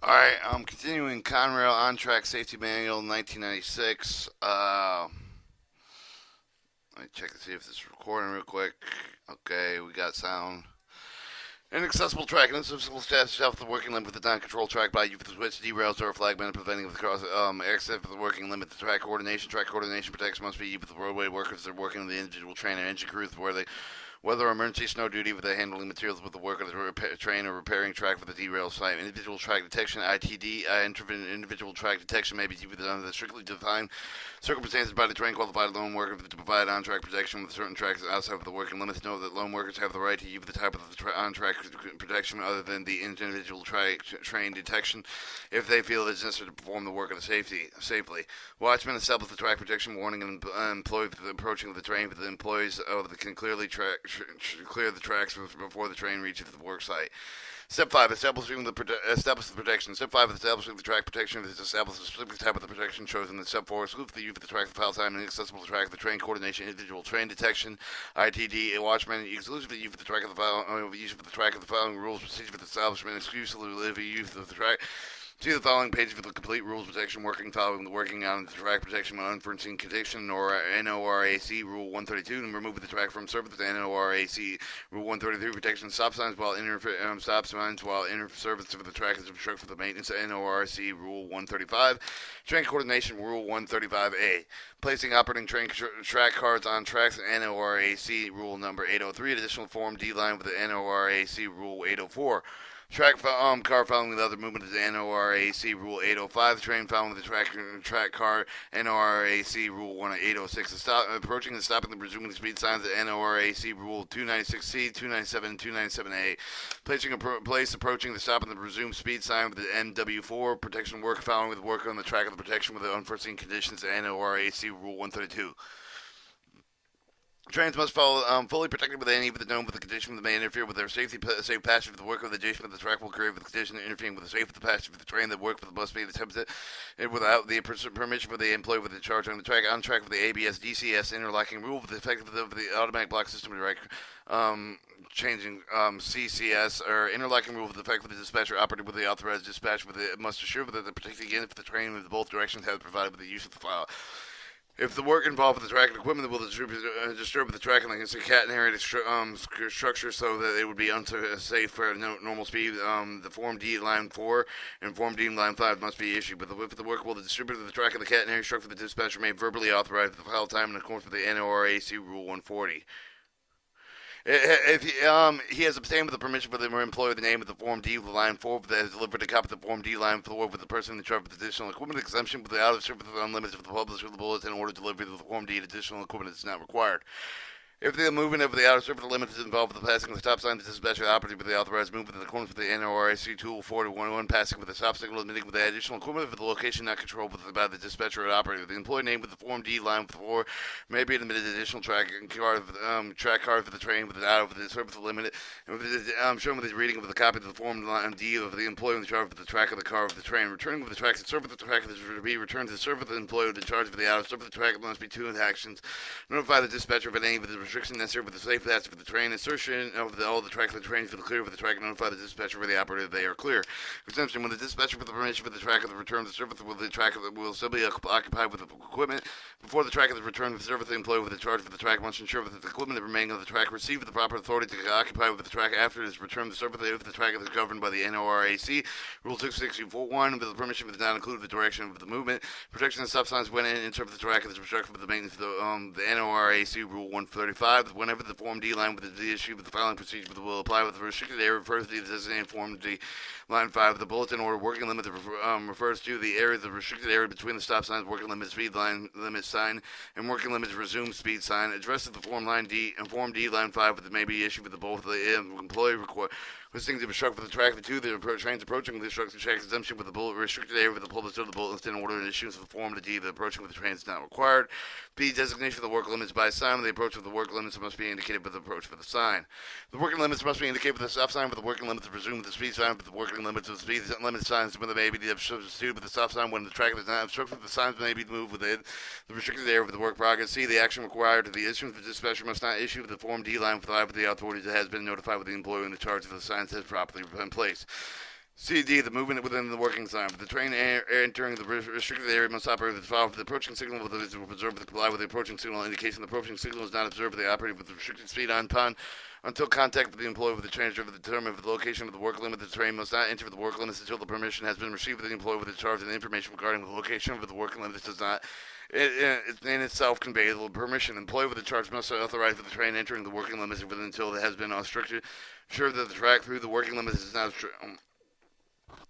Alright, I'm continuing Conrail On Track Safety Manual 1996. Let me check to see if this is recording real quick. Okay, we got sound. Inaccessible track, inaccessible staff shelf the working limit with the non-control track by you for the switch, derails or flagman preventing the cross access for the working limit. The track coordination protection must be you with the roadway workers that are working with the individual train and engine crews where they whether emergency snow duty with the handling materials with the work of the train or repairing track for the derail site. Individual track detection, ITD, individual track detection may be under the strictly defined circumstances by the train qualified loan worker to provide on-track protection with certain tracks outside of the working limits. Note that loan workers have the right to use the type of on-track protection other than the individual train detection if they feel it is necessary to perform the work of the safely. Watchmen establish the track protection warning and employ the approaching of the train for the employees of the can clearly clear the tracks before the train reaches the work site. Step 5, establish the protection. Step 5, establishing the track protection is establish the specific type of the protection chosen. Step 4, exclude the use of the track, the file time, and inaccessible track of the train coordination, individual train detection, ITD, a watchman, exclusively use of the track of the file, use of the track of the following rules, procedure for the establishment, exclusively use of the track. See the following page for the complete rules protection following the working on the track protection on unforeseen condition or NORAC Rule 132 and remove the track from service. NORAC Rule 133 protection stop signs while inter service of the track is obstructed for the maintenance. NORC Rule 135 train coordination Rule 135A placing operating track cards on tracks. NORAC Rule number 803 additional Form D line with the NORAC Rule 804. Car following the other movement is NORAC Rule 805. Train following the track car NORAC Rule 806. Approaching and stopping the presuming speed signs at NORAC Rule 296C, 297, and 297A. Place approaching the stop and the presumed speed sign with the NW4. Protection work following with work on the track of the protection with the unforeseen conditions at NORAC Rule 132. Trains must follow fully protected with any of the known with the condition that may interfere with their safe passage of the work of the adjacent of the track will create with the condition interfering with the safe of the passage of the train. The work must be attempted without the permission for the employee with the charge on track with the ABS DCS interlocking rule with the effect of the automatic block system direct changing CCS or interlocking rule with the effect of the dispatcher operated with the authorized dispatch with it must assure that the particular unit for the train with both directions has provided with the use of the file. If the work involved with the track and equipment will disturb the track and like it's a catenary structure so that it would be unsafe for normal speed, the Form D line 4 and Form D line 5 must be issued. But if the work will distribute the track and the catenary structure, the dispatcher may verbally authorize the file time in accordance with the NORAC Rule 140. If he has obtained with the permission for the employer the name of the Form D with the line 4 that has delivered a copy of the Form D line 4 with the person in charge of the additional equipment exemption with the out of service unlimited for the publisher of the bulletin order delivery of the Form D additional equipment is not required. If the movement of the outer surface limit is involved with the passing of the stop sign, the dispatcher operated with the authorized movement in accordance with the NORAC Tool 4-111 passing with the stop signal admitting with the additional equipment for the location not controlled by the dispatcher or operator. The employee named with the Form D line 4 may be admitted additional track card for the train with the out of the surface limit. Shown with his reading of the copy of the Form D of the employee in charge of the track of the car of the train. Returning with the track to surface the track is to be returned to the surface of the employee in charge of the out of surface the track must be two actions. Notify the dispatcher of any of the restrictions necessary for the safe passage of the train. Insertion of all the tracks of the train for the clear of the track. Notify the dispatcher for the operator that they are clear. Exemption: when the dispatcher for the permission for the track of the return to the surface the track will still be occupied with the equipment. Before the track of the return to the surface, the employee with the charge for the track must ensure that the equipment remaining on the track receive the proper authority to occupy with the track after it is returned to the surface if the track is governed by the NORAC Rule 664-1 with the permission does not include the direction of the movement. Protection of stop signs when in surface the track is obstructed with the maintenance of the NORAC Rule 135. Whenever the Form D line with the issue with the filing procedure will apply with the restricted area refers to the designated Form D line 5. The bulletin order working limit refers to the area, the restricted area between the stop signs, working limit speed line limit sign, and working limit resume speed sign. Address of the Form line D and Form D line 5 that may be issued with both the employee listing to obstruct for the track. The two the trains approaching the obstructed track exemption with the bullet restricted area with the publisher of the bulletin in order and issuance of the Form D. The approaching with the train is not required. B. Designation of the work limits by sign. The approach of the work limits must be indicated with the approach for the sign. The working limits must be indicated with the stop sign with the working limits presumed with the speed sign with the working limits of the speed limit signs when they may be substituted with the stop sign when the track is not obstructed. The signs may be moved within the restricted area of the work progress. C. The action required to the issuance of the dispatcher must not issue with the Form D line with the authority that has been notified with the employee in the charge of the signs has properly been placed. CD, the movement within the working zone. For the train entering the restricted area must operate with the follow for the approaching signal with the observe with the comply with the approaching signal indication the approaching signal is not observed by the operator with the restricted speed on upon until contact with the employee with the train driver determined the location of the work limit. The train must not enter the work limits until the permission has been received by the employee with the charge and the information regarding the location of the work limit does not in itself convey the permission. Employee with the charge must authorize for the train entering the working limits until it has been restricted. Sure that the track through the working limits is not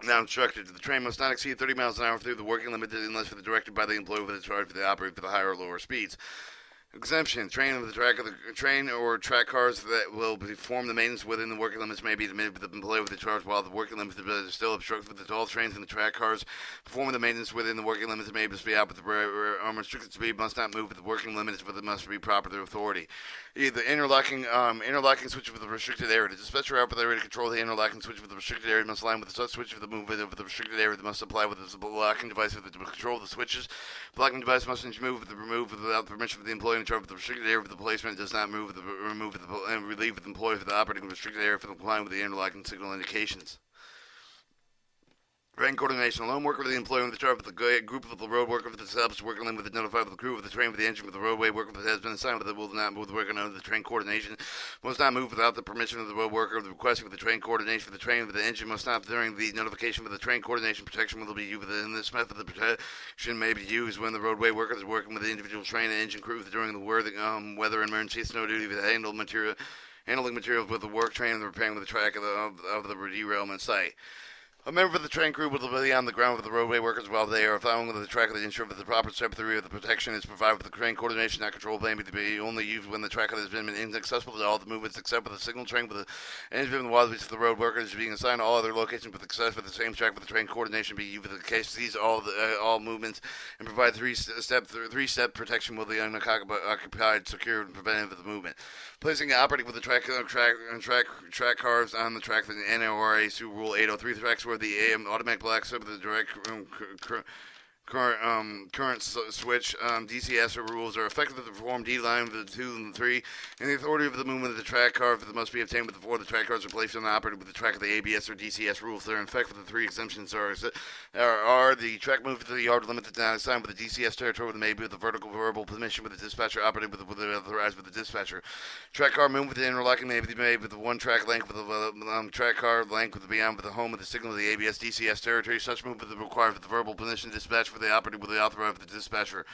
now instructed. The train must not exceed 30 miles an hour through the working limit unless directed by the employee with the charge for the operator for the higher or lower speeds. Exemption: train of the train or track cars that will perform the maintenance within the working limits may be admitted with the employee with the charge while the working limits are still obstructed. With all trains and the track cars performing the maintenance within the working limits may be out with the restricted speed must not move with the working limits, but it must be proper to authority. Either interlocking switch with the restricted area. The dispatcher operator to control the interlocking switch with the restricted area must align with the such switch for the movement of the restricted area that must apply with the blocking device with the control of the switches. Blocking device must move with the remove without permission of the employee in charge of the restricted area. For the placement does not move with the remove with the and relieve with the employee for the operating restricted area for the complying with the interlocking signal indications. Train coordination. Alone worker with the employee with the charge of the group of the road worker with the established working limit with the notified with the crew of the train with the engine with the roadway worker that has been assigned with the will not move the worker under the train coordination must not move without the permission of the road worker. The request for the train coordination for the train with the engine must stop during the notification for the train coordination protection will be used within this method. The protection may be used when the roadway worker is working with the individual train and engine crew during the weather emergency snow duty with handling materials with the work train and the repairing of the track of the derailment site. A member of the train crew will be on the ground with the roadway workers while they are following the track to ensure that the proper step theory of the protection is provided with the train coordination, not control may be only used when the track has been inaccessible to all the movements except for the signal train with the engine and the water which the road workers being assigned all other locations with success with the same track with the train coordination be used with the case sees all movements and provide three-step protection with the unoccupied, secure, and preventive of the movement. Placing and operating with the track cars on the track for the NORA Rule 803 tracks where the automatic black sub with the direct current switch DCS rules are effective to perform D line with the 2 and the 3, and the authority of the movement of the track car must be obtained before the track cars are placed on the operated with the track of the ABS or DCS rules. They're in effect with the 3 exemptions are the track moved to the yard limit that's not assigned with the DCS territory with maybe with the vertical verbal permission with the dispatcher operated with the authorized with the dispatcher. Track car movement with the interlocking may be made with the one track length with the track car length with the beyond with the home with the signal of the ABS DCS territory. Such movement is required with the verbal permission dispatch for the operative with the authorized with the dispatcher.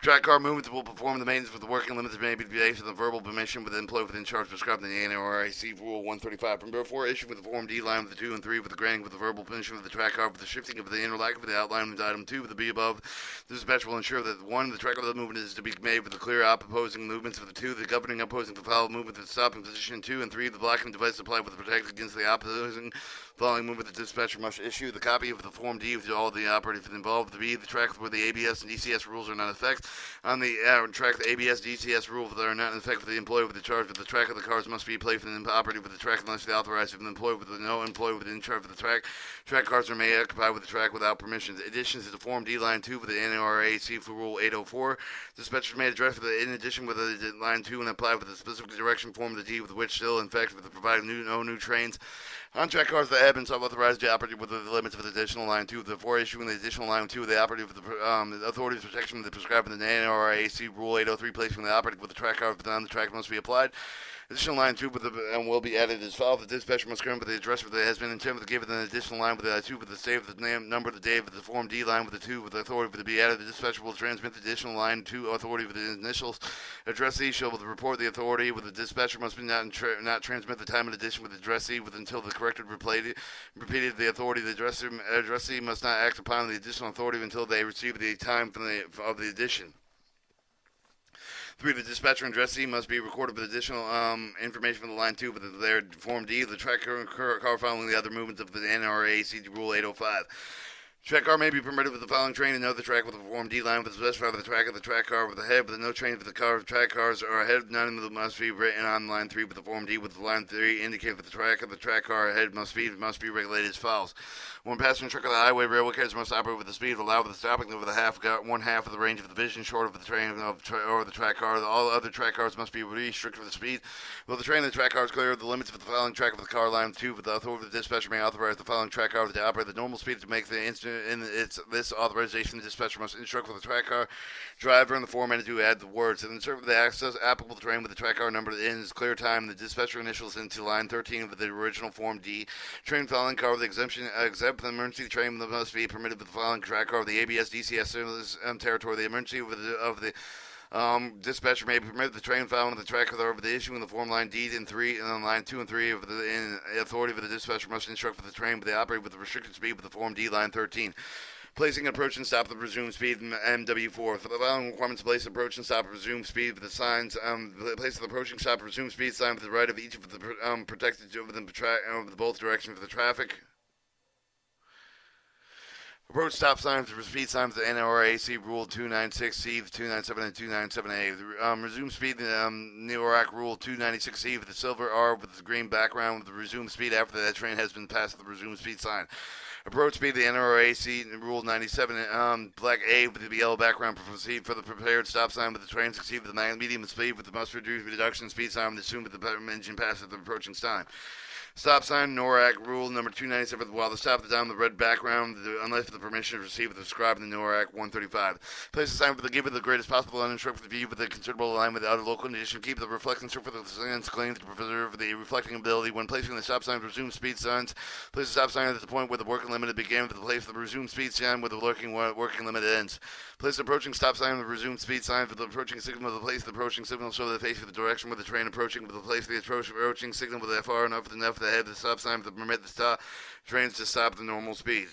Track car movements will perform the maintenance with the working limits may be based on the verbal permission with the employee within charge prescribed in the NRIC Rule 135. From before issued with the Form D line with the 2 and 3 with the granting with the verbal permission of the track car with the shifting of the interlock with the outline with item 2 with the B above. The dispatcher will ensure that 1. The track of the movement is to be made with the clear opposing movements of the 2. The governing opposing the follow movement with the stopping position 2 and 3. The blocking device applied with the protect against the opposing following movement. The dispatcher must issue the copy of the Form D to all the operatives involved. The B. The track where the ABS and DCS rules are not in effect. On the track, the ABS DCS rules that are not in effect for the employee with the charge of the track of the cars must be placed in the operative with the track unless the authorized of the employee with the no employee within charge of the track. Track cars are may occupy with the track without permission. Additions to the Form D line 2 with the NRAC for Rule 804. Dispatchers may address in addition with the line 2 and apply with the specific direction form of the D with which still in fact with the provided no new trains. On track cars that have been authorized to operate with the limits of the additional line 2. Before issuing the additional line 2, the operative with the authorities protection that prescribed in the NRAC Rule 803 placing the operative with the track car on the track must be applied. Additional line 2 with and will be added as follows. The dispatcher must confirm with the address that has been intended to give an additional line with the 2 with the save the name, number, the day of the Form D line with the 2 with the authority for the be added. The dispatcher will transmit the additional line 2 authority with the initials. Addressee shall report the authority with the dispatcher must be not transmit the time and addition with the addressee with until the corrected repeated the authority. The addressee must not act upon the additional authority until they receive the time of the addition. 3. The dispatcher and addressee must be recorded with additional information from the line 2 with their Form D. The track car following the other movements of the NRAC Rule 805. Track car may be permitted with the following train to know the track with a Form D line with the specified of the track of the track car with the head with the no train with the car of track cars or ahead. None of them must be written on line 3 with the Form D with the line 3 indicate with the track of the track car ahead must be regulated as follows. One passenger truck on the highway railway cars must operate with the speed allowed with the stopping over the one half of the range of the vision short of the train or the track car. All other track cars must be restricted with the speed. Though the train and the track car is clear of the limits of the following track of the car line 2 with the authority of the dispatcher may authorize the following track car to operate the normal speed to make the instant in this authorization. The dispatcher must instruct with the track car driver in the form and to add the words and insert with the access applicable train with the track car number in its clear time. The dispatcher initials into line 13 with the original Form D. Train following car with the exempt the emergency train must be permitted with the following track car of the ABS DCS territory. The emergency of the dispatcher may permit the train following the track over the issuing the form line D and 3 and on line 2 and 3 of the authority of the dispatcher must instruct for the train but they operate with the restricted speed with the Form D line 13. Placing approach and stop the presumed speed MW4. For the following requirements, place approach and stop presumed speed with the signs. Place the approaching stop presumed speed sign to the right of each of the protected over the both directions of the traffic. Approach stop signs for speed signs the NRAC Rule 296C, 297 and 297A. Resume speed NORAC Rule 296C with the silver R with the green background with the resume speed after that train has been past the resume speed sign. Approach speed the NRAC Rule 97 black A with the yellow background. Proceed for the prepared stop sign with the train succeed with the medium speed with the must reduce reduction speed sign with the assume with the engine passes the approaching sign. Stop sign, NORAC rule number 297, while the stop is on the red background, unless the permission is received with described in NORAC 135. Place the sign for the giver the greatest possible uninterrupted view with a considerable alignment with the other local condition. Keep the reflecting surface of the signs clean to preserve the reflecting ability. When placing the stop sign, resume speed signs. Place the stop sign at the point where the working limit begins with the place the resume speed sign where the working limit ends. Place the approaching stop sign with the resume speed sign for the approaching signal with the place the approaching signal so that the face for the direction where the train approaching with the place the approaching signal with the far enough the head of the stop sign to permit the trains to stop at the normal speed.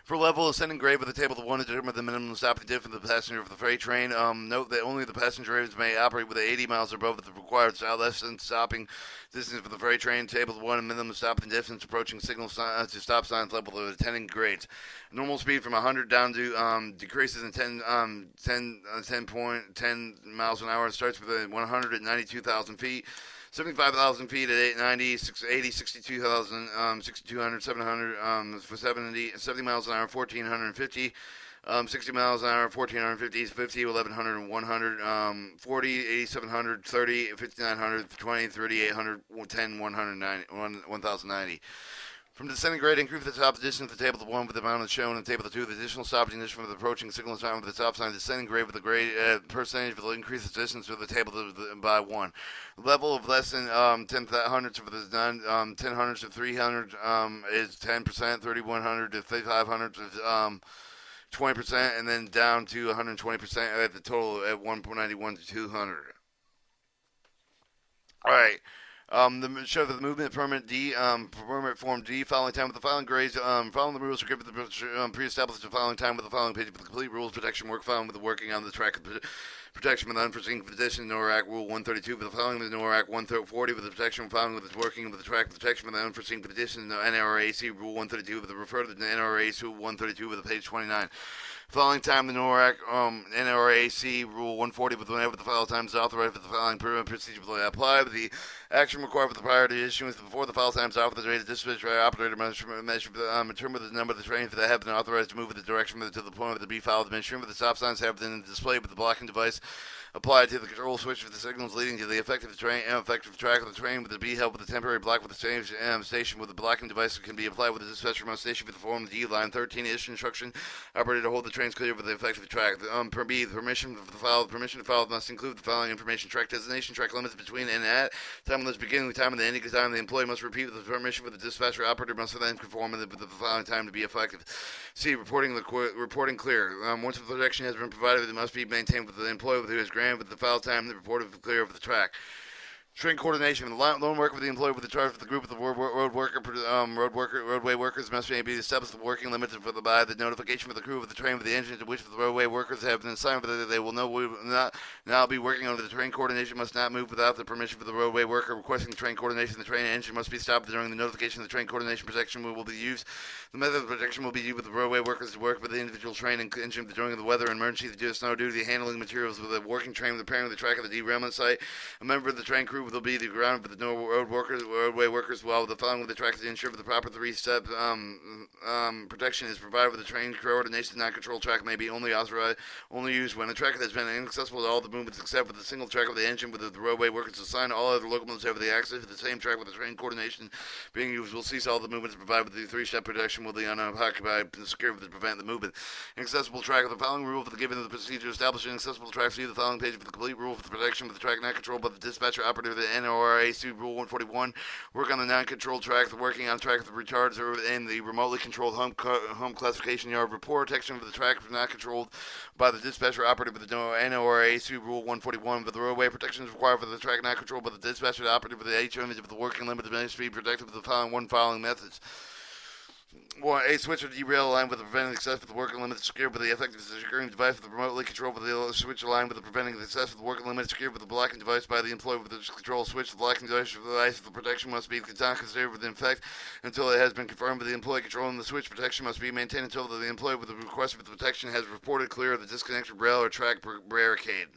For level ascending grade with a table of 1 to determine the minimum stopping distance of the passenger of the freight train. Note that only the passenger trains may operate with 80 miles or above the required less than stopping distance for the freight train. Table of 1 and minimum stopping distance approaching signal to stop signs level of attending grades. Normal speed from 100 down to decreases in 10.10 miles an hour. It starts with 192,000 feet. 75,000 feet at 890, 80, 62,000, 6,200, 700, for 70 miles an hour, 1,450, 60 miles an hour, 1,450, 50, 1,100, 100, 40, 8,700, 30, 5,900, 20, 3,800, 10, 190, 1,090. From descending grade, increase the top distance of the table of 1 with the amount shown in table of 2. The additional stopping distance from the approaching signal sign with the stop sign. Descending grade with the grade percentage will increase the distance of the table by 1. Level of less than 10 hundredths of the 10 hundredths of 300 is 10%. 3,100 to 3,500 is 20%, and then down to 120% at the total at 1.91 to 200. All right. Show that the movement permit D, permit form D, following time with the following grades, following the rules are given the pre-established the following time with the following page for the complete rules protection work following with the working on the track of protection with unforeseen condition, NORAC Rule 132 with the following with NORAC 140 with the protection following with the working with the track protection with the unforeseen condition, NRAC Rule 132 with the refer to the NRAC Rule 132 with the page 29. Following time, the NRAC Rule 140 with whenever the file time is authorized with the following procedure will apply. With the action required with the prior to issuance before the file time is authorized, the dispatcher operator must determine the number of the trains that have been authorized to move in the direction to the point of the B file dimension with the stop signs have been displayed with the blocking device applied to the control switch with the signals leading to the effective track of the train with the B held with the temporary block with the same station with the blocking device can be applied with the dispatcher must station with the form D line 13 issue instruction operator to hold the trains clear with the effective track. Per B, the permission to file must include the following information: track designation, track limits between and at time of the beginning, the time and the ending time. The employee must repeat with the permission with the dispatcher operator must then conform with the following time to be effective. C, reporting clear. Once the protection has been provided, it must be maintained with the employee who is granted with the file time the reported clear of the track. Train coordination. The loan worker with the employee with the charge of the group of the roadway workers must be established the working limits for by the notification for the crew of the train with the engine to which the roadway workers have been assigned. Whether they will not be working under the train coordination must not move without the permission for the roadway worker requesting the train coordination. The train engine must be stopped during the notification. The train coordination protection will be used. The method of protection will be used with the roadway workers to work with the individual train and engine during the weather and emergency. The do snow duty handling materials with a working train repairing the track of the derailment site. A member of the train crew will be the ground with the roadway workers while the following with the track to ensure that the proper three-step protection is provided with the train coordination. Non-control track may be only used when the track has been inaccessible to all the movements except for the single track of the engine with the roadway workers assigned. All other locomotives have the access to the same track with the train coordination being used will cease all the movements provided with the three-step protection will be unoccupied and secured to prevent the movement. Inaccessible track of the following rule for the giving of the procedure establishing accessible track. See the following page for the complete rule for the protection of the track not controlled by the dispatcher operative of the NORA. See Rule 141. Work on the non-controlled track. The working on track of the retards or in the remotely controlled home classification yard. Report protection of the track not controlled by the dispatcher operative of the NORA. See Rule 141. But the roadway protection is required for the track not controlled by the dispatcher operative of the HO image of the working limit must be protected with the following methods. 1. A switch or derail line with the preventing access for the working limit secured with the effective securing device with the remotely controlled with the switch line with the preventing access for the working limit secured with the blocking device by the employee with the control switch. The blocking device for the protection must be not considered with effect until it has been confirmed by the employee controlling the switch. Protection must be maintained until the employee with the request for the protection has reported clear of the disconnected rail or track barricade.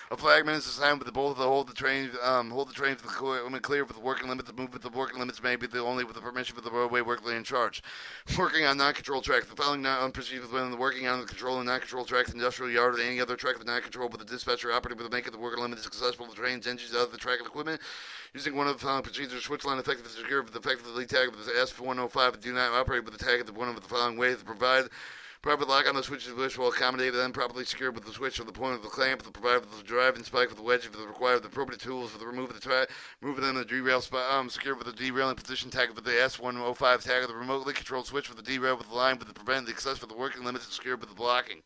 A flagman is assigned with the both to hold the train for the equipment clear with the working limit. The movement of the working limits may be only with the permission of the roadway worker in charge. Working on non-controlled track. The following procedures when working on the control and non-controlled track, the industrial yard, or any other track with non-controlled with the dispatcher operative with the make of the working limit is accessible to trains, engines, other the track of equipment. Using one of the following procedures, switch line effective is secured with the effectively tag with the S105. Do not operate with the tag of one of the following ways to provide. Proper lock on the switches which will accommodate them properly secured with the switch or the point of the clamp, the provided with the drive and spike with the wedge, with the required the appropriate tools for the remove of the track, moving them in the derail spot, secured with the derailing position tag with the S105 tag of the remotely controlled switch with the derail with the line with the prevent the access for the working limits secured with the blocking.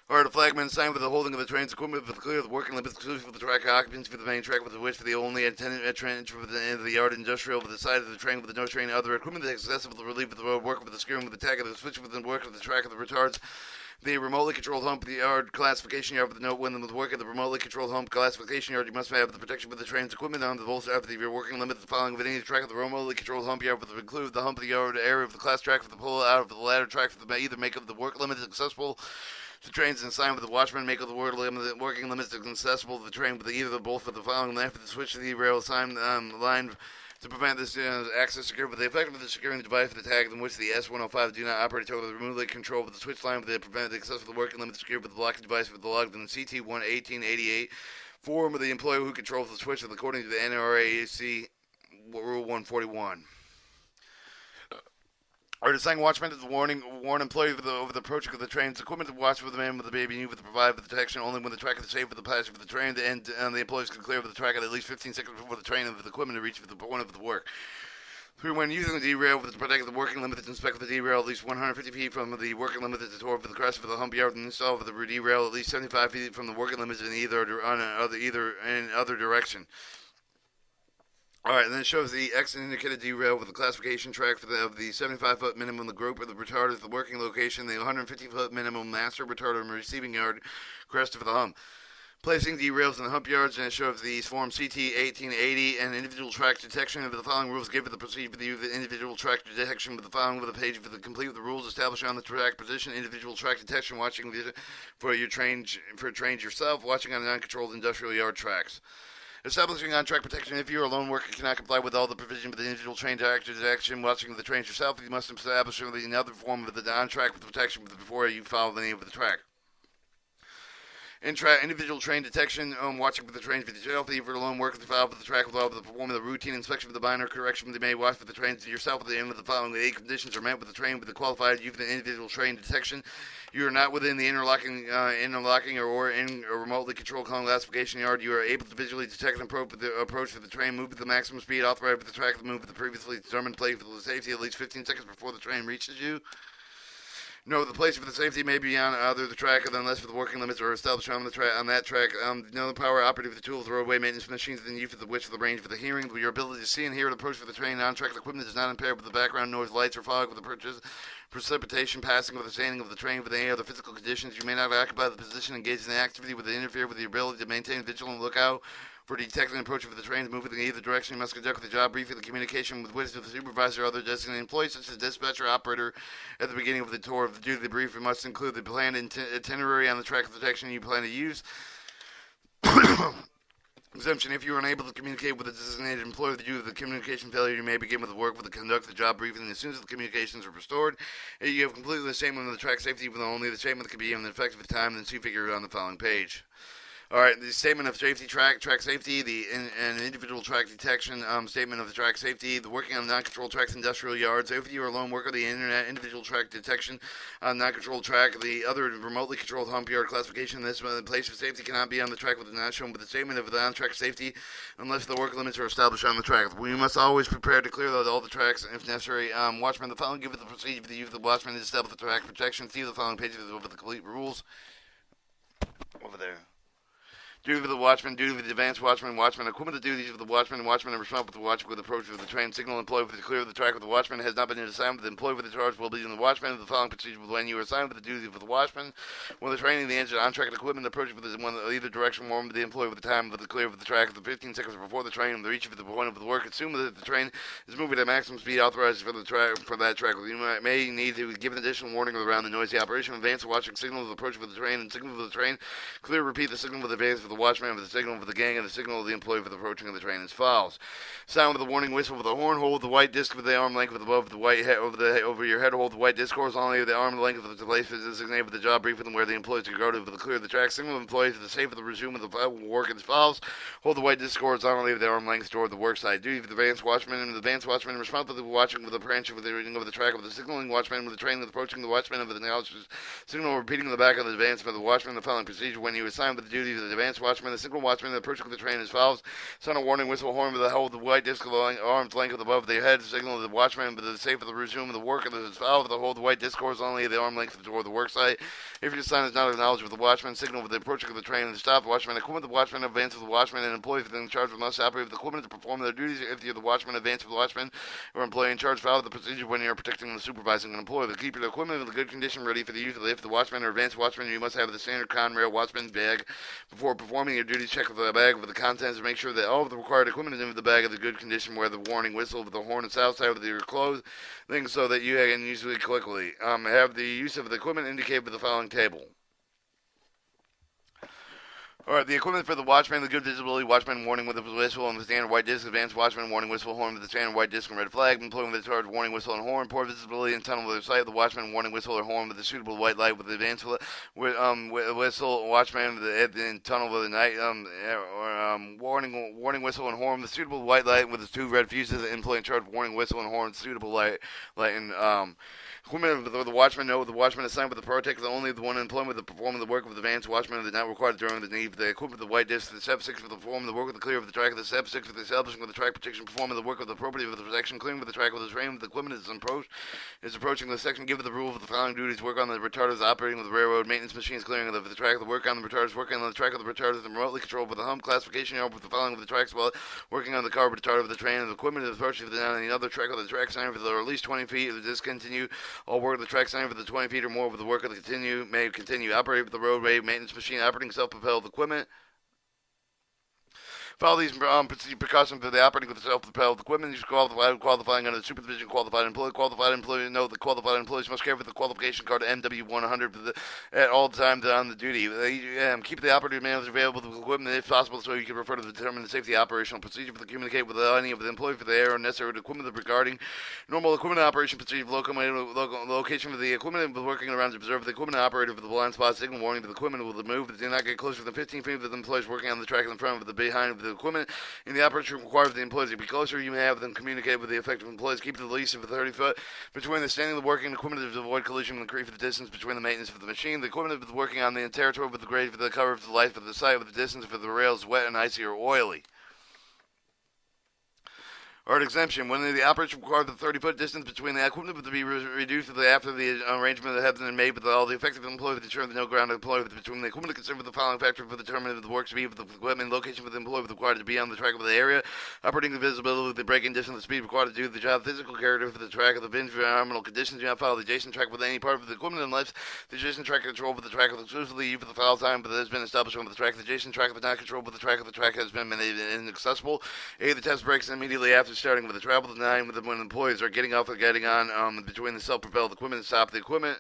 Or the flagman signed with the holding of the train's equipment with the clear of the working limits exclusive of the track occupancy for the main track with the which for the only intended entrance for the end of the yard industrial with the side of the train with the no train other equipment that is accessible to relieve of the road work with the securing with the tag of the switch within work of the track of the retards. The remotely controlled home yard classification yard with the note when the work of the remotely controlled home classification yard you must have the protection with the train's equipment on the bolster after the working limit the following of any track of the remotely controlled hump yard with the include the hump of the yard area of the class track for the pull out of the ladder track for the either make of the work limit is accessible. The trains and sign with the watchman make of the working limits accessible to the train with either or both of the following line for the switch to the rail sign line to prevent this access secured with the effect of the securing the device for the tag in which the S105 do not operate until the remotely control with the switch line with the prevent the access of the working limit secured with the blocking device with the log in CT1 1888 form of the employee who controls the switch according to the NRAC Rule 141. Or to sign watchman is the warn employee over the approach of the train's equipment to watch for the man with the baby and you with the provide for the protection only when the track is safe for the passenger for the train and the employees can clear with the track at least 15 seconds before the train and the equipment to reach the point of the work. 3. When using the derail with the protect the working limit to inspect the derail at least 150 feet from the working limit to toward for the crest for the hump yard and install for the derail at least 75 feet from the working limits in either direction. Alright, and then it shows the X indicated derail with the classification track for of the 75-foot minimum, the group of the retard is the working location, the 150-foot minimum master retard and receiving yard crest for the hump. Placing derails in the hump yards, and it shows the form CT 1880 and individual track detection of the following rules given the procedure for the individual track detection with the following with a page for the complete with the rules established on the track position, individual track detection, watching for trains yourself, watching on non-controlled industrial yard tracks. Establishing on-track protection. If you or a lone worker cannot comply with all the provision of the individual train detection, watching the trains yourself, you must establish another form of the on-track protection before you follow the name of the track. Individual train detection, watching for the trains for yourself, either alone work with the file for the track with all of the performing the routine inspection for the minor correction they may watch for the trains yourself at the end of the following. The 8 conditions are met with the train with the qualified use of the individual train detection. You are not within the interlocking or in a remotely controlled classification yard. You are able to visually detect and approach for the train, move at the maximum speed authorized for the track, to move at the previously determined place for the safety at least 15 seconds before the train reaches you. No, the place for the safety may be on either the track unless for the working limits are established on the track on that track. No, the power operative of the tool of the roadway maintenance machines within use for the width for the range for the hearing. Your ability to see and hear the approach for the train on track equipment is not impaired with the background noise, lights, or fog with the purchase. Precipitation, passing, or the standing of the train with any other physical conditions. You may not occupy the position engaged in the activity with interfere with the ability to maintain vigilant lookout for detecting and approaching for the trains moving in either direction. You must conduct the job briefing, the communication with the supervisor or other designated employees, such as dispatcher operator, at the beginning of the tour of the duty. The briefing must include the planned itinerary on the track of the protection you plan to use. Exemption: if you are unable to communicate with a designated employer due to the communication failure, you may begin with the work with the conduct the job briefing as soon as the communications are restored. You have completed the statement of the track safety, even though only the statement can be in effective at the time, then see figure on the following page. All right, the statement of safety, track safety, and individual track detection, statement of the track safety, the working on non-controlled tracks, industrial yards, if you are a lone worker, the internet, individual track detection on non-controlled track, the other remotely controlled hump yard classification. This place of safety cannot be on the track with the not shown with the statement of the on-track safety unless the work limits are established on the track. We must always prepare to clear out all the tracks if necessary. Watchman, the following give it the procedure for the use of the watchman to establish the track protection. See the following pages over the complete rules. Over there. Duty of the watchman, duty of the advanced watchman, watchman, equipment the duties of the watchman, and watchman are responsible for the watchman with the approach of the train. Signal employed for the clear of the track with the watchman has not been assigned with the employee with the charge will be in the watchman of the following procedure when you are assigned with the duty of the watchman. When the training, the engine, on track equipment approach with one either direction warm with the employee with the time with the clear of the track of the 15 seconds before the train and the reach of the point of the work. Assume that the train is moving at maximum speed authorized for the track for that track. You may need to give an additional warning around the noisy operation. Advance watching signal of the approach of the train and signal of the train. Clear repeat the signal with advance for the watchman with the signal for the gang and the signal of the employee for the approaching of the train as follows. Sound with the warning whistle with the horn. Hold the white disc with the arm length with above the white head over your head. Hold the white disc horizontally with the arm length of the place designated with the job briefing where the employees to go to clear the track. Signal employees for the safe of the resume of the work as follows. Hold the white disc horizontally with the arm length toward the work site. Duty of the advanced watchman and the advanced watchman responsible for watching with the branch of the reading of the track of the signaling watchman with the train with approaching the watchman of the knowledge signal repeating the back of the advance for the watchman. The following procedure when you assign with the duty of the advanced watchman, the signal watchman, the approaching the train as follows. Sound a warning whistle horn with the hold the white disc arms length above the head. Signal to the watchman with the safe of the resume of the work of the valve the hold the white disc horizontally the arm length toward the work site. If your sign is not acknowledged with the watchman, signal with the approaching of the train and stop. Watchman equipment the watchman advance of the watchman and employees within charge must operate with the equipment to perform their duties. If you're the watchman advance of the watchman or employee in charge, follow the procedure when you're protecting and supervising an employee. To keep your equipment in good condition ready for the use. If the watchman or advanced watchman, you must have the standard conrail watchman bag before performing your duties. Check with the bag with the contents to make sure that all of the required equipment is in the bag of the good condition where the warning whistle with the horn and south side of your clothes things so that you can use it quickly. Have the use of the equipment indicated with the following table. Alright, the equipment for the watchman, the good visibility, watchman warning with a whistle and the standard white disc, advanced watchman warning whistle, horn with the standard white disc and red flag, employing with the charge warning whistle and horn, poor visibility and tunnel with the sight, the watchman warning whistle or horn with the suitable white light with the advanced whistle, watchman with the tunnel with the night, warning whistle and horn with the suitable white light with the two red fuses, employee in charge warning whistle and horn, suitable light and equipment of the watchman, no, the watchman assigned with the protect only the one in employment with the performing the work of the advanced watchman that not required during the need. The equipment of the white disc, the step 6 for the performing the work of the clear of the track, the step 6 for the establishing of the track protection, performing the work of the property of the protection, clearing with the track with the train with the equipment is approaching the section. Give the rule of the following duties: work on the retarders, operating with the railroad, maintenance machines, clearing of the track, the work on the retarders, working on the track of the retarders, and remotely controlled with the hump classification yard with the following of the tracks while working on the car retarded of the train and the equipment is approaching the down and the other track of the track center for the at least 20 feet. If discontinue all work of the track center for the 20 feet or more with the work of the may continue. Operate with the roadway maintenance machine operating self-propelled equipment. Follow these precautions for the operating with the self-propelled equipment. Use qualifying under the supervision qualified employee. Qualified employee note the qualified employees must carry with the qualification card MW100 at all times on the duty. Keep the operative manuals available with the equipment if possible, so you can refer to determine the safety operational procedure for the communicate with any of the employee for the air and necessary equipment regarding normal equipment operation procedure. Location of the equipment working around to observe the equipment operator for the blind spot signal warning for the equipment will move. Do not get closer than 15 feet with the employees working on the track in front of the behind of the equipment. In the operation requires the employees to be closer. You may have them communicate with the effective employees. Keep the least of 30 foot between the standing of the working equipment to avoid collision and increase the distance between the maintenance of the machine. The equipment of the working on the territory with the grade for the cover of the light for the site with the distance for the rails wet and icy or oily. or an exemption. When the operation requires the 30-foot distance between the equipment to be reduced after the arrangement that has been made with all the effective employee with ensure that no ground employee between the equipment considered with the following factor for determining the work to be with the equipment location for the employee required to be on the track of the area, operating the visibility with the braking distance, the speed required to do the job, physical character for the track of the environmental conditions. Do not follow the adjacent track with any part of the equipment unless the adjacent track controlled with the track of exclusively for the follow time, but that has been established on the track. The adjacent track of not controlled with the track of the track has been made inaccessible. A. The test breaks immediately after starting with the travel. 9. When employees are getting off or getting on between the self-propelled equipment and stop the equipment.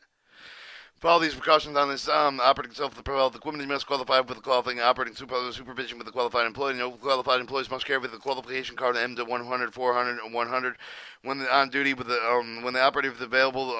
Follow these precautions on this operating self-propelled equipment. You must qualify with the qualifying operating supervision with the qualified employee. No qualified employees must carry the qualification card M100, 400, and 100 when on duty with the when the operative is available.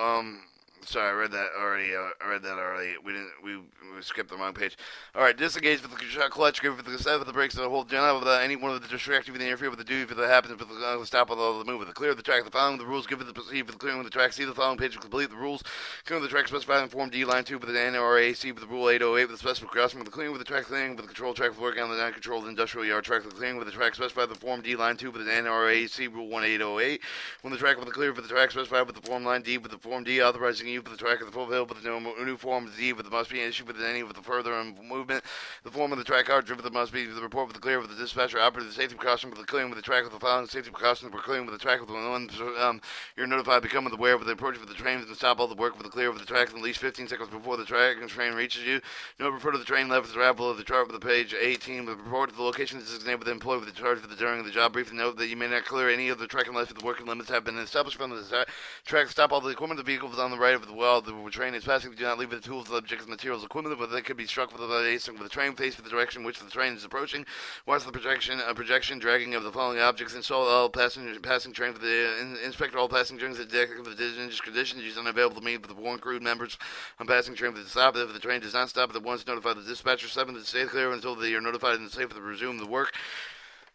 Sorry, I read that already. We skipped the wrong page. All right, disengage with the clutch, give with the set of the brakes, and the whole general with any one of the distracting with the interfere with the duty if it happens with the stop with all the move with the clear of the track. The following the rules, give it the proceed with the clearing of the track. See the following page to complete the rules. Clearing of the track specified in Form D, Line 2 with the NRAC with the Rule 808 with the specific crossing with the clearing with the track, clearing with the control track with working on the non-controlled industrial yard track. The clearing with the track specified in Form D, Line 2 with the NRAC Rule 1808. When the track with the clear with the track specified with the Form Line D with the Form D authorizing you with the track of the full available with the new form of D with the must be an issue with any with the further movement. The form of the track card driven must be the report with the clear with the dispatcher operator the safety precaution with the clearing with the track with the following safety precautions. We're clearing with the track with the one you're notified becoming aware of the approach with the train and stop all the work with the clear with the track at least 15 seconds before the track and train reaches you. No refer to the train left with the travel of the chart with the page 18 with report to the location designated with the employee with the charge for the during the job brief. Note that you may not clear any of the track unless the working limits have been established from the track. Stop all the equipment of the vehicles on the right of the wall. The train is passing. Do not leave the tools, objects, materials, equipment, but they could be struck with the train face for the direction which the train is approaching. Watch the projection, dragging of the following objects. Install all passing train for the inspect all passing trains at the deck of the dangerous conditions. Use unavailable to meet with the warrant crew members on passing train for the stop. If the train does not stop, at once notify the dispatcher. 7 to stay clear until they are notified and safe to resume the work.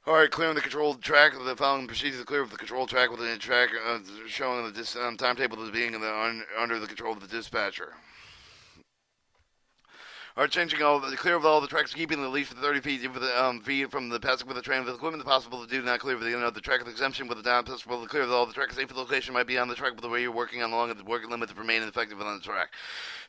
Alright, clearing the controlled track. The following procedures to clear of the controlled track within the track showing the timetable as being under the control of the dispatcher. Are changing all the clear of all the tracks, keeping at least 30 feet for the feet from the passing with the train with the equipment possible to do not clear with the track with exemption with the non possible to clear of all the track safe location might be on the track with the way you're working on along the working limit to remain effective on the track.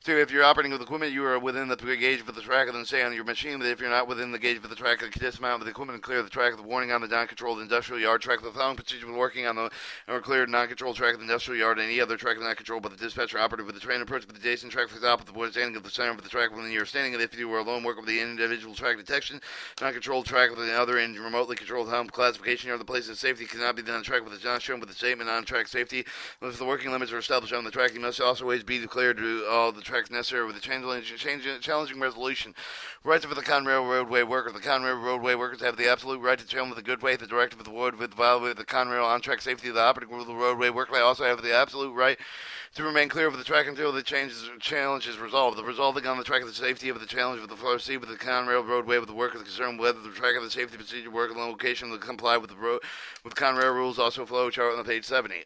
2. If you're operating with equipment, you are within the gauge of the track, and then stay on your machine. But if you're not within the gauge of the track, dismount with the equipment and clear the track. The warning on the non-controlled industrial yard track. The following procedure when working on the or cleared non-controlled track of the industrial yard and any other track not controlled by the dispatcher operative with the train approach with the adjacent track for the opposite point standing at the center of the track when you're standing. And if you were alone, work with the individual track detection. Non-controlled track with another and remotely controlled helm classification or the place of safety cannot be done on track with the not shown with the statement on track safety. If the working limits are established on the track, you must also always be declared to all the tracks necessary with the challenging resolution. Rights of the Conrail roadway worker. The Conrail roadway workers have the absolute right to challenge with a good faith the directive of the ward with violate the Conrail on-track safety of the operating rule of the roadway worker. They also have the absolute right to remain clear of the track until the challenge is resolved. The resolving on the track of the safety of the challenge with the floor C with the Conrail roadway with the worker concerned whether the track of the safety procedure work and location will comply with the Conrail rules. Also flow chart on page 70.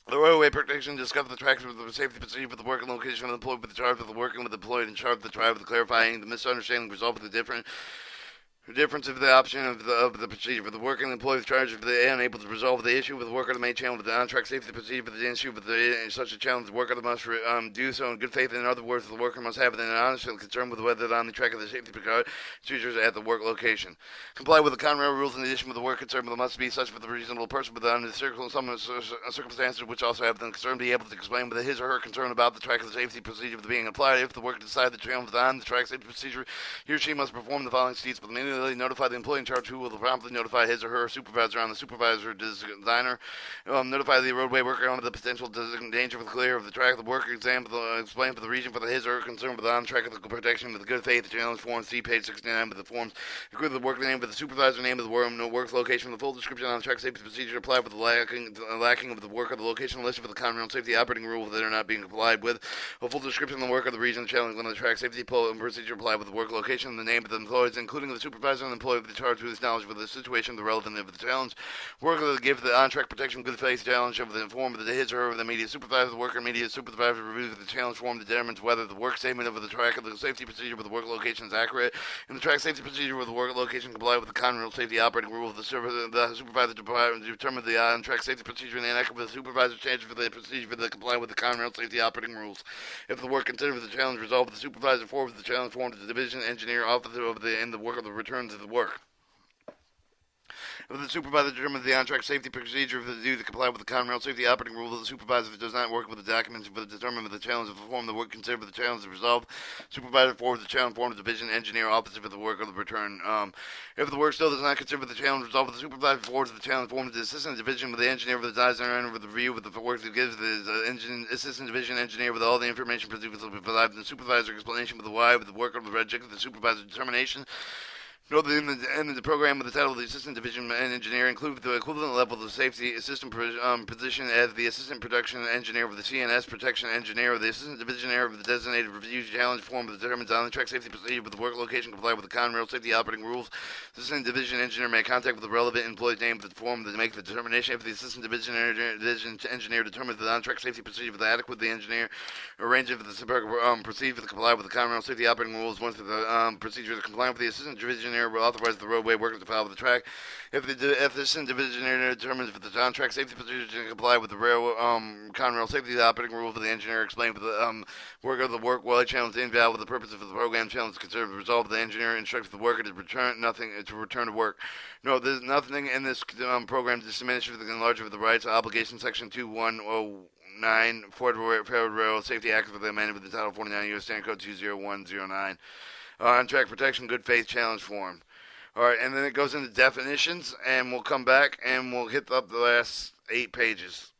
The roadway protection discovered the tracks with the safety procedure for the working location of the employee with the charge of the working with the employee in charge of the drive with the clarifying the misunderstanding result of the difference of the option of the procedure for the working employee charged if they are unable to resolve the issue with the worker the main channel with the on-track safety procedure for the issue with such a challenge the worker must do so in good faith. In other words, the worker must have an honest concern with whether on the track of the safety procedures at the work location. Comply with the Conrail rules in addition with the work concern must be such with a reasonable person but under the circumstances which also have the concern be able to explain with his or her concern about the track of the safety procedure being applied. If the worker decides the channel on the track safety procedure, he or she must perform the following steps but notify the employee in charge who will promptly notify his or her supervisor on the supervisor designer. Notify the roadway worker on the potential danger for the clear of the track. The worker explain for the reason for his or her concern with the on-track of the protection with the good faith. The challenge form C page 69 with the forms. Include the worker name with the supervisor name of the work location. The full description on the track safety procedure apply for the lacking of the worker. The location listed for the Conrail safety operating rule that are not being complied with. A full description of the worker, the reason, the challenge on the track safety procedure apply with the work location. The name of the employees, including the supervisor supervisor and the employee with the charge who is knowledgeable of the situation, the relevant of the challenge. Worker will give the on-track protection good faith challenge of the form of the his or her of the immediate supervisor. The worker immediate supervisor reviews the challenge form determines whether the work statement of the track of the safety procedure with the work location is accurate, and the track safety procedure with the work location comply with the conrail safety operating rule of the supervisor determine the on-track safety procedure and the inaccurate with the supervisor change for the procedure for the comply with the conrail safety operating rules. If the work considered the challenge resolved, the supervisor forwards the challenge form to the division engineer officer of the and the work of the returns of the work. If the supervisor determines the on-track safety procedure for the duty to comply with the conrail safety operating rule, the supervisor does not work with the documents for the determination of the challenge of the form the work considered for the challenge is resolved. Supervisor forwards the challenge form to the division engineer officer for the work of the return. If the work still does not consider the challenge resolved, the supervisor forwards the challenge form to the assistant division with the engineer for the design with the review with the work that gives the assistant division engineer with all the information provided the supervisor explanation with the why with the work of the reject the supervisor determination. Note that in the program with the title of the Assistant Division Engineer include the equivalent level of safety assistant position as the Assistant Production Engineer with the CNS Protection Engineer or the Assistant Division Engineer with the designated review challenge form that determines on-track safety procedure with the work location comply with the Conrail safety operating rules. The Assistant Division Engineer may contact with the relevant employee's name for the form to make the determination if the Assistant Division Engineer determines the on-track safety procedure with the adequate the engineer arranges for the proceed with the comply with the Conrail safety operating rules once the procedure is compliant with the Assistant Division Engineer will authorize the roadway workers to follow the track. If the assistant division engineer determines if the on-track safety procedure can comply with the Conrail safety operating rules for the engineer explained for the worker of the work while challenge is invalid with the purpose of the program challenge is considered resolved, the engineer instructs the worker to return to work. No, there's nothing in this program to diminish the enlargement of the rights obligation section 2109 Ford Railroad Safety Act for the amendment with the Title 49 U.S. Standard Code 20109. On-track protection good faith challenge form. Alright, and then it goes into definitions, and we'll come back and we'll hit up the last 8 pages.